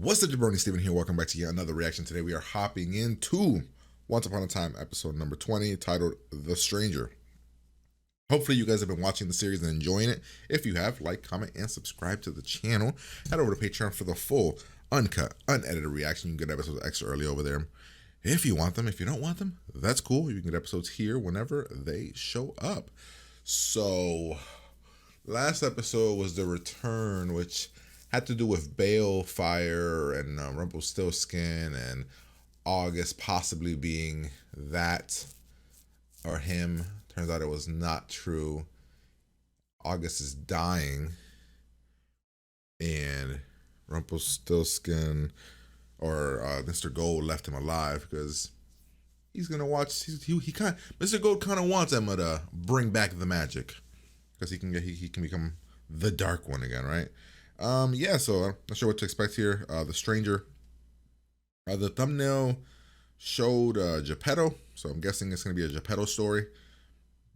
What's up, Jabroni? Steven here. Welcome back to yet another reaction. Today we are hopping into Once Upon a Time episode number 20, titled The Stranger. Hopefully you guys have been watching the series and enjoying it. If you have, like, comment, and subscribe to the channel. Head over to Patreon for the full, uncut, unedited reaction. You can get episodes extra early over there if you want them. If you don't want them, that's cool. You can get episodes here whenever they show up. So, last episode was The Return, which had to do with Balefire and Rumpelstiltskin and August possibly being that or him. Turns out it was not true. August is dying and Rumpelstiltskin or Mr. Gold left him alive because he's gonna watch. Mr. Gold kind of wants Emma to bring back the magic because he can become the Dark One again, right? Yeah, so I'm not sure what to expect here. The Stranger. The thumbnail showed Geppetto, so I'm guessing it's gonna be a Geppetto story.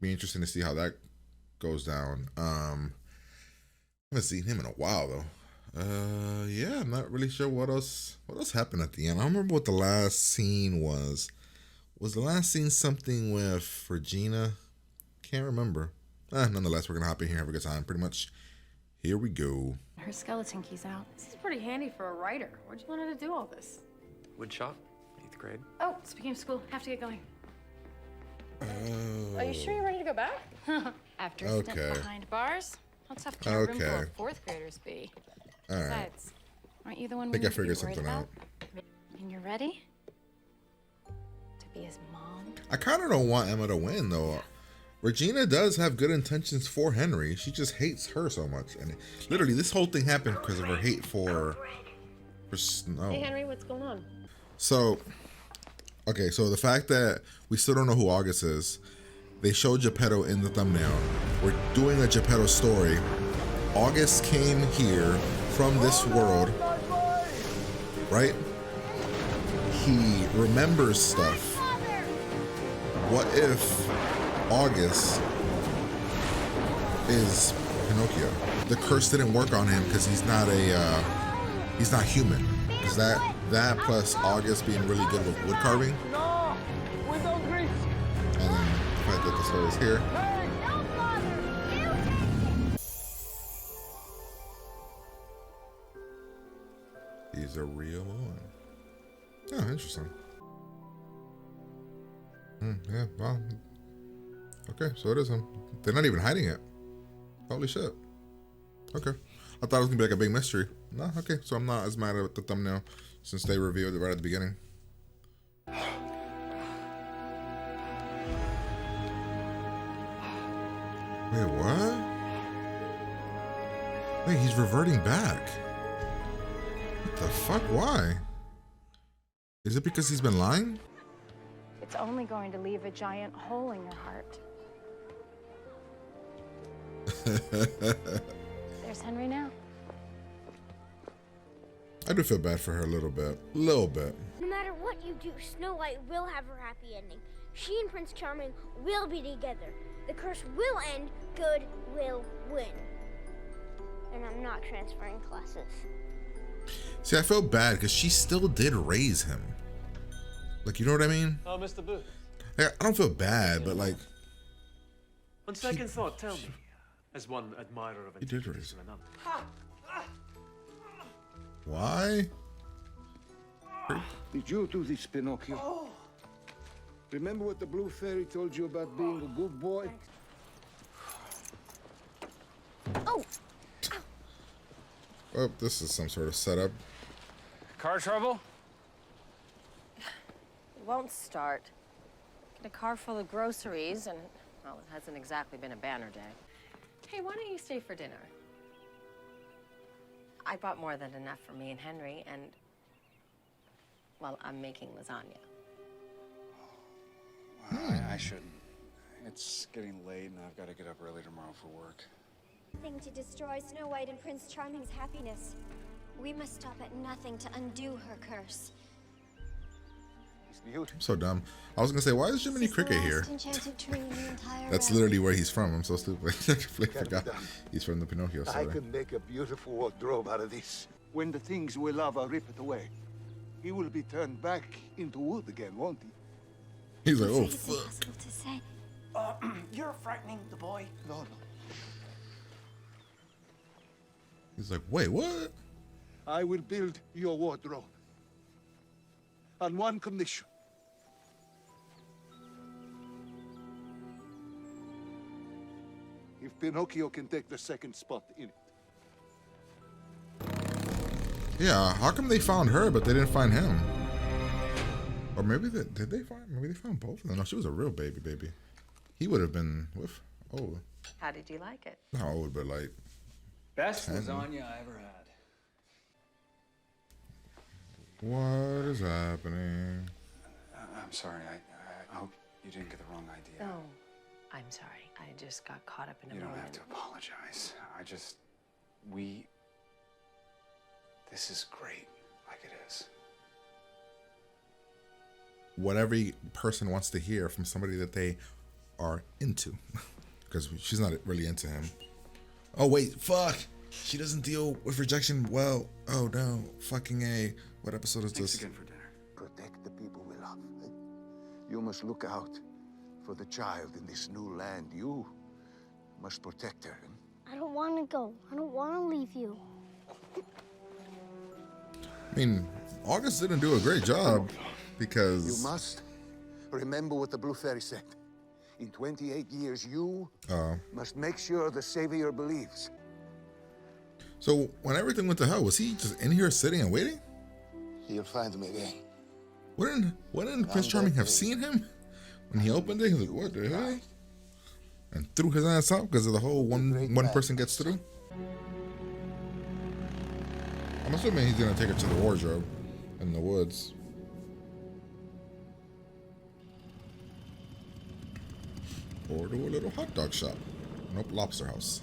Be interesting to see how that goes down. I haven't seen him in a while though. Yeah, I'm not really sure what else happened at the end. I don't remember what the last scene was. Was the last scene something with Regina? Can't remember. Nonetheless, we're gonna hop in here and have a good time. Pretty much. Here we go. Her skeleton key's out. This is pretty handy for a writer. Where'd you want her to do all this? Woodshop, 8th grade. Oh, speaking of school, have to get going. Oh. Are you sure you're ready to go back? After a stint behind bars, how tough can a room full of fourth graders be? All right. Besides, aren't you the one I we think I need to be figured worried something out. about? And you're ready to be his mom? I kind of don't want Emma to win though. Regina does have good intentions for Henry. She just hates her so much, and literally this whole thing happened because of her hate for Snow. Hey, Henry, what's going on? So, okay, so the fact that we still don't know who August is, they showed Geppetto in the thumbnail. We're doing a Geppetto story. August came here from this world, right? He remembers stuff. What if August is Pinocchio? The curse didn't work on him because he's not human. Is that plus August being really good with wood carving? No, we don't grease. And then the fact that the story is here. He's a real one. Oh, interesting. Yeah, well. Okay, so it is him. They're not even hiding it. Holy shit. Okay. I thought it was gonna be like a big mystery. No, okay, so I'm not as mad at the thumbnail since they revealed it right at the beginning. Wait, what? Wait, he's reverting back. What the fuck? Why? Is it because he's been lying? It's only going to leave a giant hole in your heart. There's Henry now. I do feel bad for her a little bit. Little bit. No matter what you do, Snow White will have her happy ending. She and Prince Charming will be together. The curse will end. Good will win. And I'm not transferring classes. See, I feel bad because she still did raise him. Like, you know what I mean? Oh, Mr. Booth. Like, I don't feel bad, but like... On second thought, tell me, as one admirer of did antiquities raise and another. Why? Did you do this, Pinocchio? Oh. Remember what the Blue Fairy told you about being a good boy? Oh! Oh, this is some sort of setup. Car trouble? It won't start. Get a car full of groceries and, well, it hasn't exactly been a banner day. Hey, why don't you stay for dinner? I bought more than enough for me and Henry, and, well, I'm making lasagna. Well, I shouldn't. It's getting late and I've got to get up early tomorrow for work. Thing to destroy Snow White and Prince Charming's happiness. We must stop at nothing to undo her curse. I'm so dumb. I was gonna say, why is Jiminy Cricket here? That's literally where he's from. I'm so stupid. I completely forgot he's from the Pinocchio story. I could make a beautiful wardrobe out of this. When the things we love are ripped away, he will be turned back into wood again, won't he? He's like, oh It's fuck. impossible to say. You're frightening the boy. No. He's like, wait, what? I will build your wardrobe. On one condition. If Pinocchio can take the second spot in it. Yeah, how come they found her but they didn't find him? Or maybe did they find? Maybe they found both of them. No, she was a real baby. He would have been with. Oh, How did you like it? how old? But like, Best 10. lasagna I ever had. what is happening? I'm sorry. I hope you didn't get the wrong idea. Oh, I'm sorry. I just got caught up in a You don't moment. have to apologize. This is great, like it is. What every person wants to hear from somebody that they are into, because she's not really into him. Oh wait, fuck. She doesn't deal with rejection well. Oh no, fucking A. What episode is Thanks this? again for dinner. Protect the people we love. You must look out for the child in this new land. You must protect her. I don't want to go. I don't want to leave you. I mean, August didn't do a great job because You must remember what the Blue Fairy said. In 28 years, you must make sure the Savior believes. So when everything went to hell, was he just in here sitting and waiting? He'll find me again. Wouldn't Prince Charming have seen him when he opened it? He was like, what the hell? And threw his ass out because of the whole one person gets through. I'm assuming he's gonna take her to the wardrobe in the woods. Or to a little hot dog shop. Nope, Lobster House.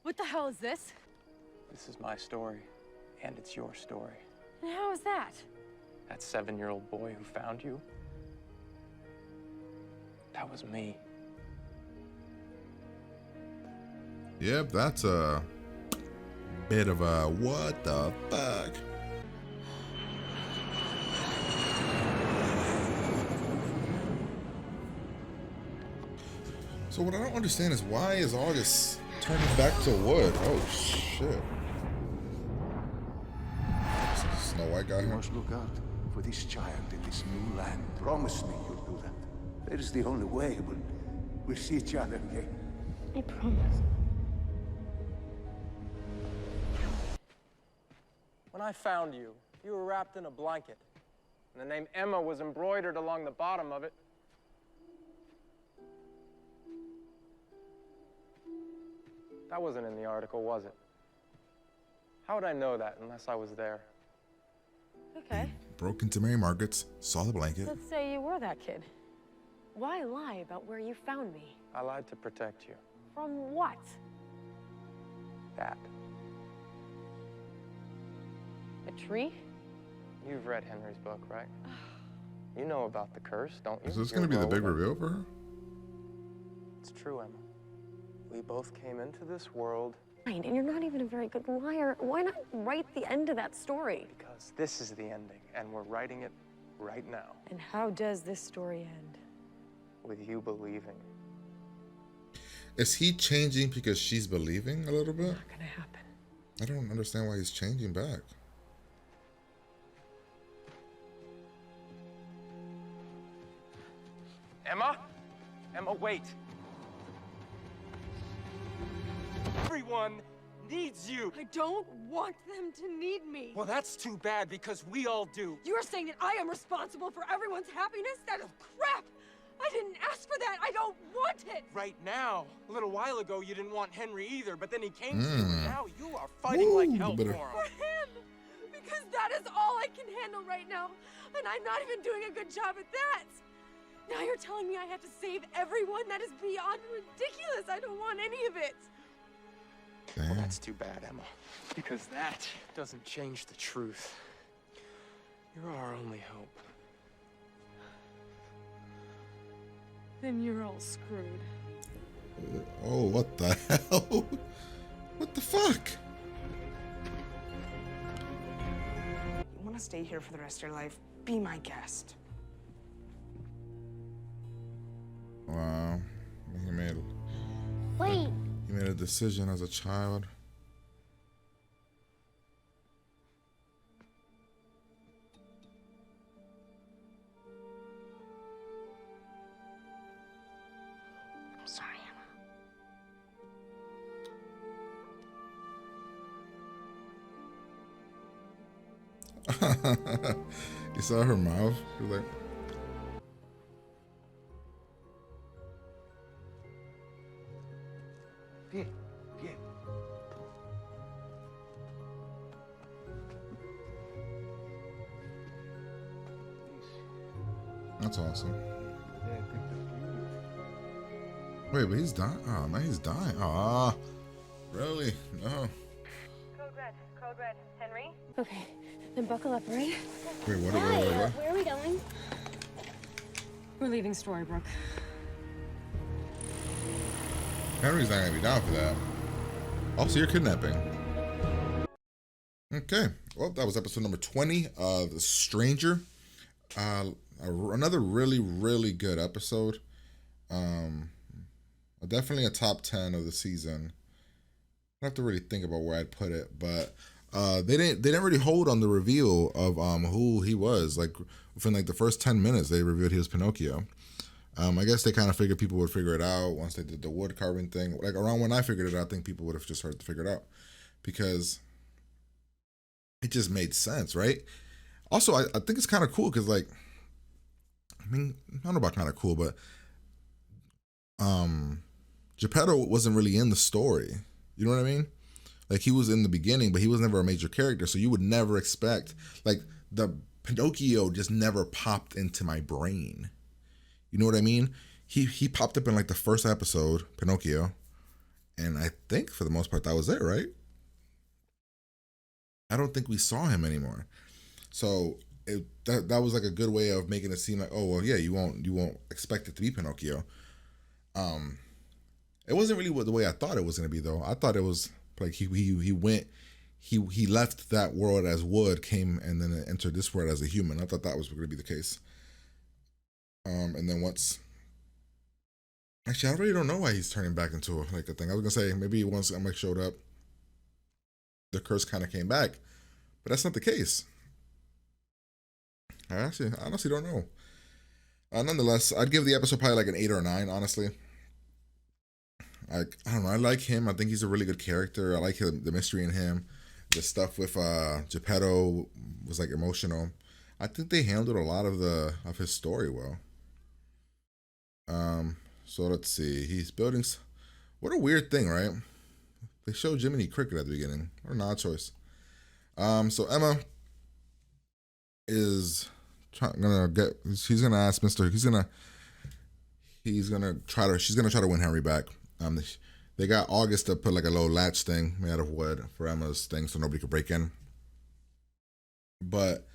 What the hell is this? This is my story, and it's your story. And how is that? That 7-year-old boy who found you, that was me. Yep, that's a bit of a what the fuck. So what I don't understand is why is August turning back to wood? Oh shit. Snow White got You him. must look out for this child in this new land. Promise me you'll do that. That is the only way we'll see each other again. I promise. When I found you, you were wrapped in a blanket, and the name Emma was embroidered along the bottom of it. That wasn't in the article, was it? How would I know that unless I was there? Okay. Broke into Mary Margaret's, saw the blanket. Let's say you were that kid. Why lie about where you found me? I lied to protect you. From what? That. A tree? You've read Henry's book, right? You know about the curse, don't you? Is this You're gonna be the well big aware. reveal for her? It's true, Emma. We both came into this world Fine, and you're not even a very good liar. Why not write the end of that story? because this is the ending, and we're writing it right now And how does this story end? with you believing. Is he changing because she's believing a little bit? Not gonna happen. I don't understand why he's changing back. Emma? Emma, wait. Everyone needs you. I don't want them to need me. Well, that's too bad because we all do. You are saying that I am responsible for everyone's happiness? That is crap! I didn't ask for that! I don't want it! Right now. A little while ago, you didn't want Henry either, but then he came to you, and now you are fighting like hell for better- him. For him! Because that is all I can handle right now, and I'm not even doing a good job at that! Now you're telling me I have to save everyone? That is beyond ridiculous! I don't want any of it! Well, Damn. that's too bad, Emma. Because that doesn't change the truth. You're our only hope. Then you're all screwed. Oh, what the hell? What the fuck? You want to stay here for the rest of your life? Be my guest. Wow. Wait. He made a decision as a child. I'm sorry, Emma. You saw her mouth? She was like, Bien, bien. that's awesome. Wait, but he's dying. Oh man, he's dying. Ah, really? No. Code red. Henry? Okay, then buckle up, right? Wait, what? Where are we going? We're leaving Storybrooke. Henry's not gonna be down for that. Also, you're kidnapping. Okay. Well, that was episode number 20 of The Stranger. Another really, really good episode. Definitely a top 10 of the season. I have to really think about where I'd put it, but they didn't really hold on the reveal of who he was. Like within like the first 10 minutes, they revealed he was Pinocchio. I guess they kind of figured people would figure it out once they did the wood carving thing. Like around when I figured it out, I think people would have just started to figure it out because it just made sense, right? Also, I think it's kind of cool because, like, I mean, I don't know about kind of cool, but Geppetto wasn't really in the story. You know what I mean? Like, he was in the beginning, but he was never a major character, so you would never expect, like, the Pinocchio just never popped into my brain. You know what I mean? He popped up in, like, the first episode, Pinocchio, and I think, for the most part, that was it, right? I don't think we saw him anymore. So that was like a good way of making it seem like, oh well, yeah, you won't expect it to be Pinocchio. It wasn't really the way I thought it was gonna be though. I thought it was like he left that world as wood, came and then entered this world as a human. I thought that was gonna be the case. And then once, actually, I really don't know why he's turning back into like a thing. I was gonna say maybe once Emma showed up, the curse kind of came back, but that's not the case. I honestly don't know. Nonetheless, I'd give the episode probably like an 8 or a 9, honestly. I don't know. I like him. I think he's a really good character. I like the mystery in him. The stuff with Geppetto was like emotional. I think they handled a lot of his story well. So let's see. He's building. What a weird thing, right? They showed Jiminy Cricket at the beginning. What a odd choice. So Emma is she's gonna ask Mr. She's gonna try to win Henry back. They got August to put like a little latch thing made out of wood for Emma's thing so nobody could break in. But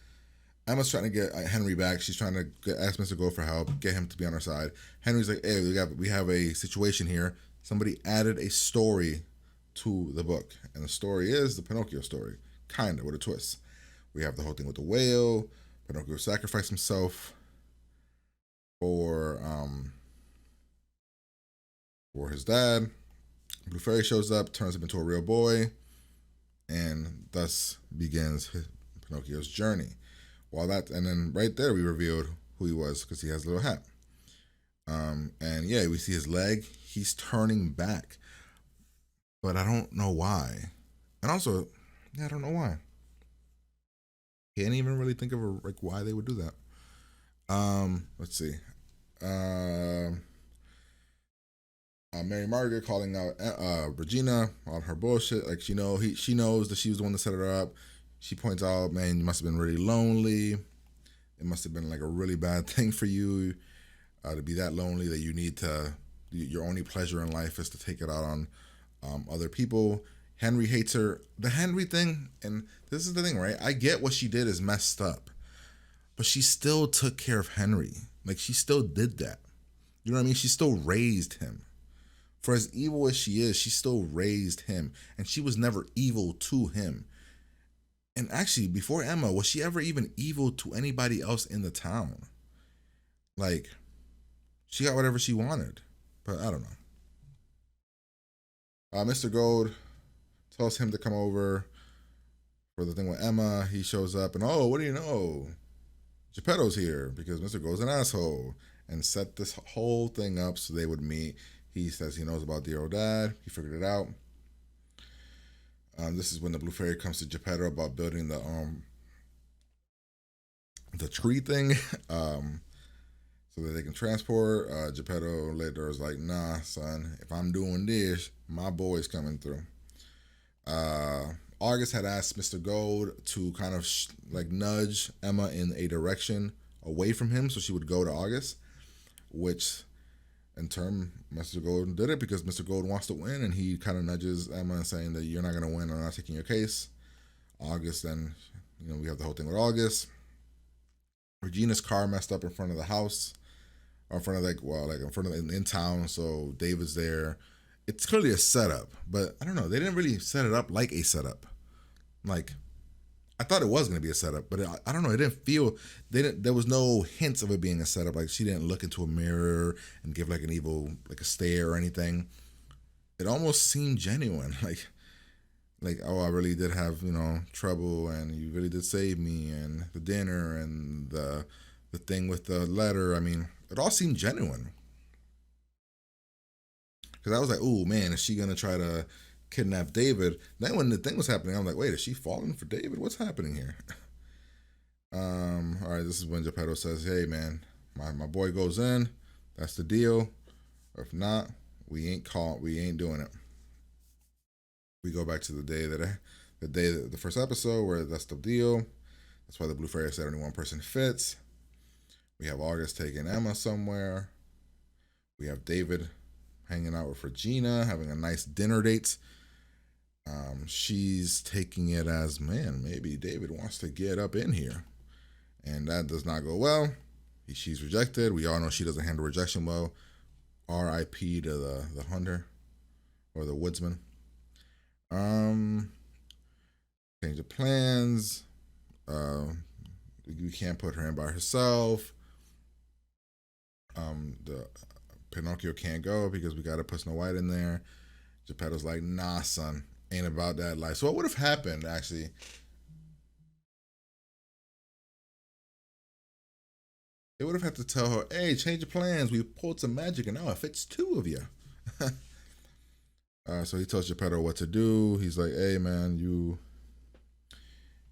Emma's trying to get Henry back. She's trying to ask Mr. Gold for help, get him to be on her side. Henry's like, hey, we have a situation here. Somebody added a story to the book, and the story is the Pinocchio story, kind of with a twist. We have the whole thing with the whale. Pinocchio sacrificed himself for his dad. Blue Fairy shows up, turns him into a real boy, and thus begins Pinocchio's journey. And then right there we revealed who he was because he has a little hat. And yeah, we see his leg. He's turning back, but I don't know why. And also, I don't know why. Can't even really think of why they would do that. Let's see. Mary Margaret calling out Regina on her bullshit. Like she knows that she was the one that set her up. She points out, man, you must have been really lonely. It must have been like a really bad thing for you to be that lonely that you need to. Your only pleasure in life is to take it out on other people. Henry hates her. The Henry thing, and this is the thing, right? I get what she did is messed up, but she still took care of Henry. Like she still did that. You know what I mean? She still raised him. For as evil as she is, she still raised him, and she was never evil to him. And actually, before Emma, was she ever even evil to anybody else in the town? Like, she got whatever she wanted, but I don't know. Mr. Gold tells him to come over for the thing with Emma. He shows up and, oh, what do you know? Geppetto's here because Mr. Gold's an asshole, and set this whole thing up so they would meet. He says he knows about dear old dad. He figured it out. This is when the Blue Fairy comes to Geppetto about building the tree thing, so that they can transport. Geppetto later is like, nah, son, if I'm doing this, my boy's coming through. August had asked Mr. Gold to kind of nudge Emma in a direction away from him so she would go to August, which in turn, Mr. Gold did it because Mr. Gold wants to win, and he kind of nudges Emma and saying that you're not going to win, I'm not taking your case. August, then, we have the whole thing with August. Regina's car messed up in front of the house, or in front of in town, so David's there. It's clearly a setup, but I don't know, they didn't really set it up like a setup. Like, I thought it was going to be a setup, but I don't know. It didn't feel, there was no hints of it being a setup. Like, she didn't look into a mirror and give an evil, a stare or anything. It almost seemed genuine. Like, oh, I really did have, trouble, and you really did save me, and the dinner and the thing with the letter. I mean, it all seemed genuine. Because I was like, oh man, is she going to try to kidnap David? Then when the thing was happening, I'm like, wait, is she falling for David? What's happening here? All right, this is when Geppetto says, hey man, my boy goes in, that's the deal. Or if not, we ain't doing it. We go back to the first episode where that's the deal. That's why the Blue Fairy said only one person fits. We have August taking Emma somewhere. We have David hanging out with Regina, having a nice dinner date. She's taking it as, man, maybe David wants to get up in here. And that does not go well. She's rejected. We all know she doesn't handle rejection well. R.I.P. to the hunter or the woodsman. Change of plans. We can't put her in by herself. The Pinocchio can't go because we got to put Snow White in there. Geppetto's like, nah, son, ain't about that life. So what would have happened, actually? They would have had to tell her, hey, change your plans. We pulled some magic and now it fits two of you. So he tells Geppetto what to do. He's like, hey, man,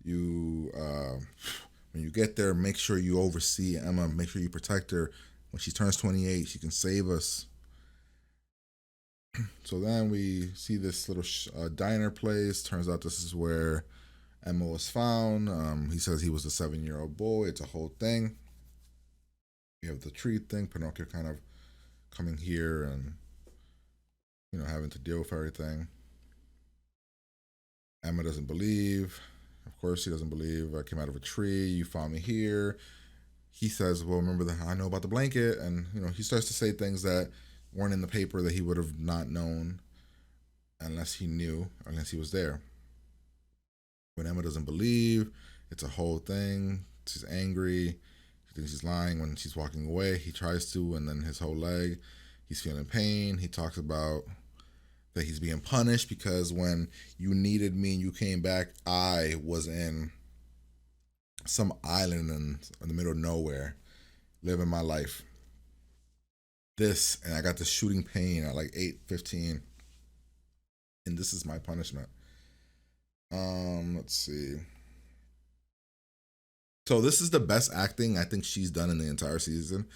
when you get there, make sure you oversee Emma. Make sure you protect her. When she turns 28, she can save us. So then we see this little diner place. Turns out this is where Emma was found. He says he was a 7-year-old boy. It's a whole thing. We have the tree thing. Pinocchio kind of coming here and, having to deal with everything. Emma doesn't believe. Of course she doesn't believe. I came out of a tree. You found me here. He says, well, remember I know about the blanket. And, he starts to say things that weren't in the paper that he would have not known unless he knew, unless he was there. When Emma doesn't believe, it's a whole thing. She's angry. She thinks he's lying when she's walking away. He tries to, and then his whole leg, he's feeling pain. He talks about that he's being punished because when you needed me and you came back, I was in some island in the middle of nowhere, living my life. And I got the shooting pain at like 8:15, and this is my punishment. Let's see. So this is the best acting I think she's done in the entire season.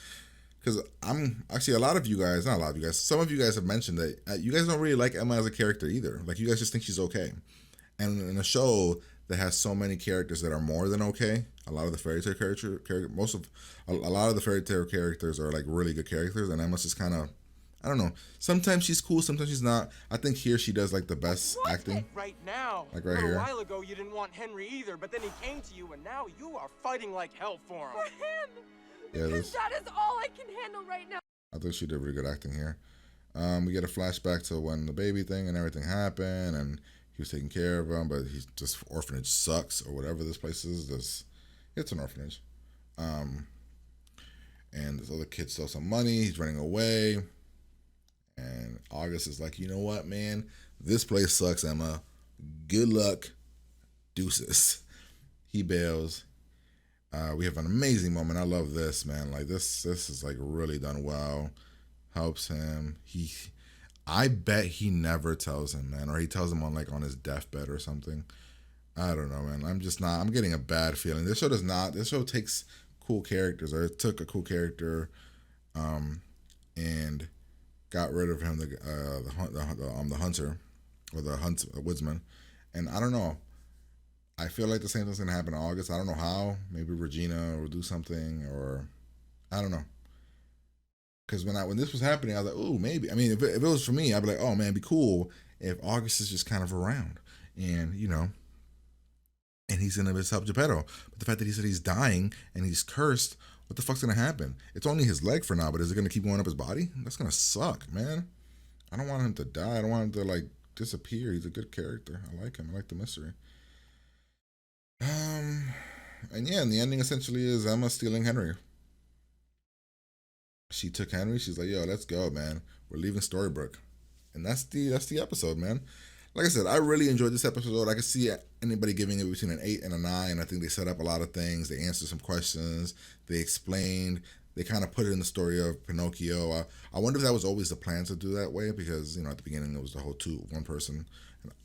Because I'm actually, not a lot of you guys, some of you guys have mentioned that you guys don't really like Emma as a character either. Like, you guys just think she's okay. And in a show that has so many characters that are more than okay, a lot of the fairy tale a lot of the fairy tale characters are like really good characters, and Emma's just kind of, I don't know. Sometimes she's cool, sometimes she's not. I think here she does like the best acting. Right now. Like right here. A while ago you didn't want Henry either, but then he came to you and now you are fighting like hell for him. For him! Yeah, Because that is all I can handle right now. I think she did really good acting here. We get a flashback to when the baby thing and everything happened, and he was taking care of him, but he's just orphanage sucks or whatever this place is. It's an orphanage. And this other kid stole some money. He's running away. And August is like, you know what, man? This place sucks, Emma. Good luck. Deuces. He bails. We have an amazing moment. I love this, man. Like this is like really done well. Helps him. I bet he never tells him, man, or he tells him on his deathbed or something. I don't know, man. I'm getting a bad feeling. This show does not. This show takes cool characters, or it took a cool character, and got rid of him, the hunter, or the woodsman, and I don't know. I feel like the same thing's gonna happen in August. I don't know how. Maybe Regina will do something, or I don't know. Because when this was happening, I was like, ooh, maybe. I mean, if it was for me, I'd be like, oh man, it'd be cool if August is just kind of around, and and he's gonna help Geppetto. But the fact that he said he's dying and he's cursed, what the fuck's gonna happen? It's only his leg for now, but is it gonna keep going up his body? That's gonna suck, man. I don't want him to die. I don't want him to disappear. He's a good character. I like him. I like the mystery. And yeah, and the ending essentially is Emma stealing Henry. She took Henry. She's like, yo, let's go, man. We're leaving Storybrooke. And that's the episode, man. Like I said, I really enjoyed this episode. I could see anybody giving it between an 8 and a 9. I think they set up a lot of things. They answered some questions. They explained. They kind of put it in the story of Pinocchio. I wonder if that was always the plan to do that way, because at the beginning it was the whole one person.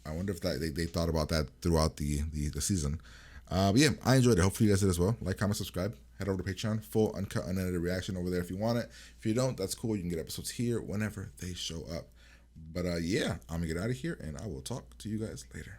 I wonder if that they thought about that throughout the season. But yeah, I enjoyed it. Hopefully you guys did as well. Like, comment, subscribe. Head over to Patreon. Full, uncut, unedited reaction over there if you want it. If you don't, that's cool. You can get episodes here whenever they show up. But yeah, I'm going to get out of here, and I will talk to you guys later.